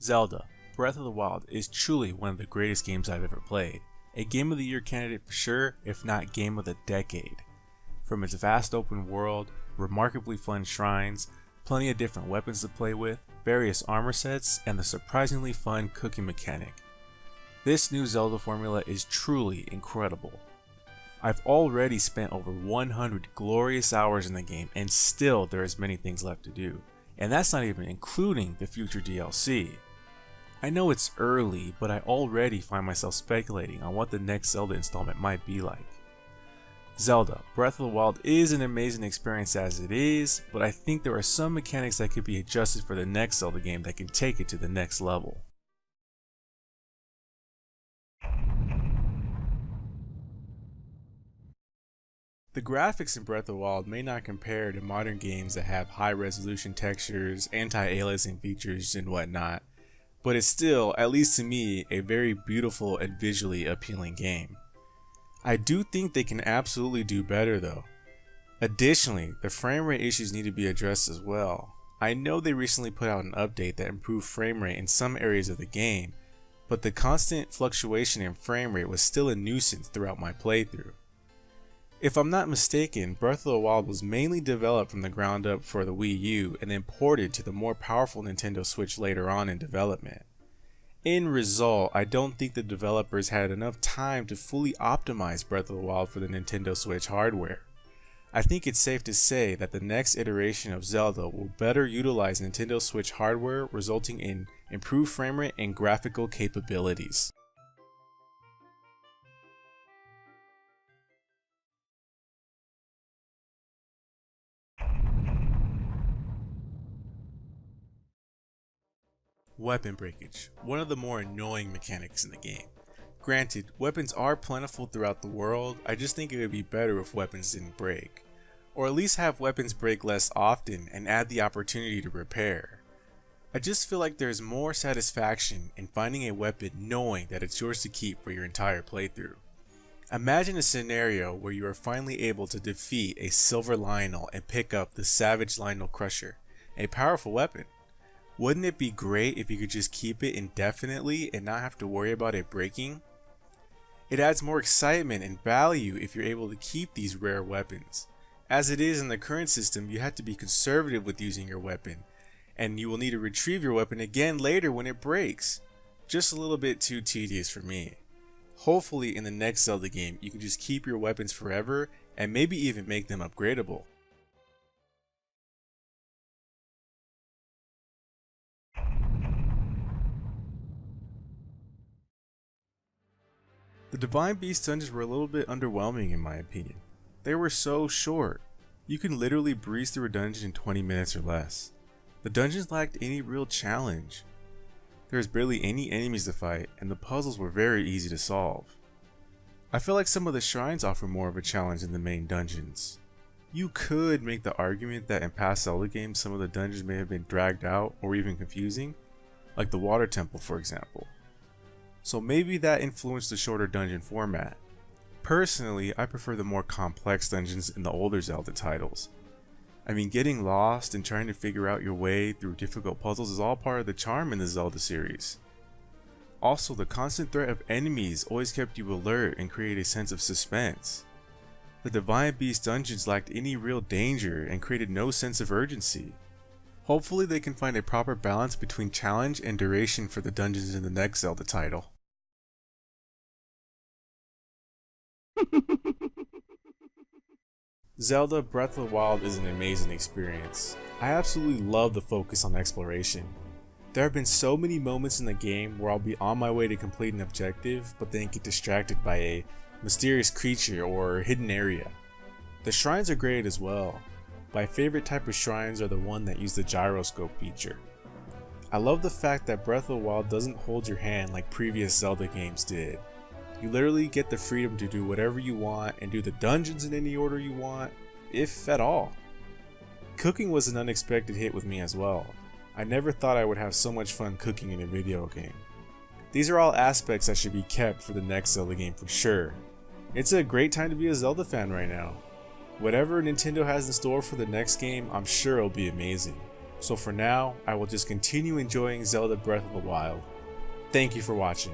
Zelda, Breath of the Wild is truly one of the greatest games I've ever played. A Game of the Year candidate for sure, if not Game of the Decade. From its vast open world, remarkably fun shrines, plenty of different weapons to play with, various armor sets, and the surprisingly fun cooking mechanic. This new Zelda formula is truly incredible. I've already spent over 100 glorious hours in the game and still there is many things left to do. And that's not even including the future DLC. I know it's early, but I already find myself speculating on what the next Zelda installment might be like. Zelda, Breath of the Wild is an amazing experience as it is, but I think there are some mechanics that could be adjusted for the next Zelda game that can take it to the next level. The graphics in Breath of the Wild may not compare to modern games that have high resolution textures, anti-aliasing features, and whatnot, but it's still, at least to me, a very beautiful and visually appealing game. I do think they can absolutely do better though. Additionally, the frame rate issues need to be addressed as well. I know they recently put out an update that improved frame rate in some areas of the game, but the constant fluctuation in frame rate was still a nuisance throughout my playthrough. If I'm not mistaken, Breath of the Wild was mainly developed from the ground up for the Wii U and then ported to the more powerful Nintendo Switch later on in development. In result, I don't think the developers had enough time to fully optimize Breath of the Wild for the Nintendo Switch hardware. I think it's safe to say that the next iteration of Zelda will better utilize Nintendo Switch hardware, resulting in improved frame rate and graphical capabilities. Weapon breakage, one of the more annoying mechanics in the game. Granted, weapons are plentiful throughout the world, I just think it would be better if weapons didn't break. Or at least have weapons break less often and add the opportunity to repair. I just feel like there's more satisfaction in finding a weapon knowing that it's yours to keep for your entire playthrough. Imagine a scenario where you are finally able to defeat a Silver Lionel and pick up the Savage Lionel Crusher, a powerful weapon. Wouldn't it be great if you could just keep it indefinitely and not have to worry about it breaking? It adds more excitement and value if you're able to keep these rare weapons. As it is in the current system, you have to be conservative with using your weapon, and you will need to retrieve your weapon again later when it breaks. Just a little bit too tedious for me. Hopefully in the next Zelda game you can just keep your weapons forever and maybe even make them upgradable. The Divine Beast dungeons were a little bit underwhelming in my opinion. They were so short. You can literally breeze through a dungeon in 20 minutes or less. The dungeons lacked any real challenge. There was barely any enemies to fight and the puzzles were very easy to solve. I feel like some of the shrines offer more of a challenge than the main dungeons. You could make the argument that in past Zelda games some of the dungeons may have been dragged out or even confusing, like the Water Temple for example. So maybe that influenced the shorter dungeon format. Personally, I prefer the more complex dungeons in the older Zelda titles. I mean, getting lost and trying to figure out your way through difficult puzzles is all part of the charm in the Zelda series. Also, the constant threat of enemies always kept you alert and created a sense of suspense. The Divine Beast dungeons lacked any real danger and created no sense of urgency. Hopefully they can find a proper balance between challenge and duration for the dungeons in the next Zelda title. Zelda Breath of the Wild is an amazing experience. I absolutely love the focus on exploration. There have been so many moments in the game where I'll be on my way to complete an objective but then get distracted by a mysterious creature or hidden area. The shrines are great as well. My favorite type of shrines are the one that use the gyroscope feature. I love the fact that Breath of the Wild doesn't hold your hand like previous Zelda games did. You literally get the freedom to do whatever you want and do the dungeons in any order you want, if at all. Cooking was an unexpected hit with me as well. I never thought I would have so much fun cooking in a video game. These are all aspects that should be kept for the next Zelda game for sure. It's a great time to be a Zelda fan right now. Whatever Nintendo has in store for the next game, I'm sure it'll be amazing. So for now, I will just continue enjoying Zelda Breath of the Wild. Thank you for watching.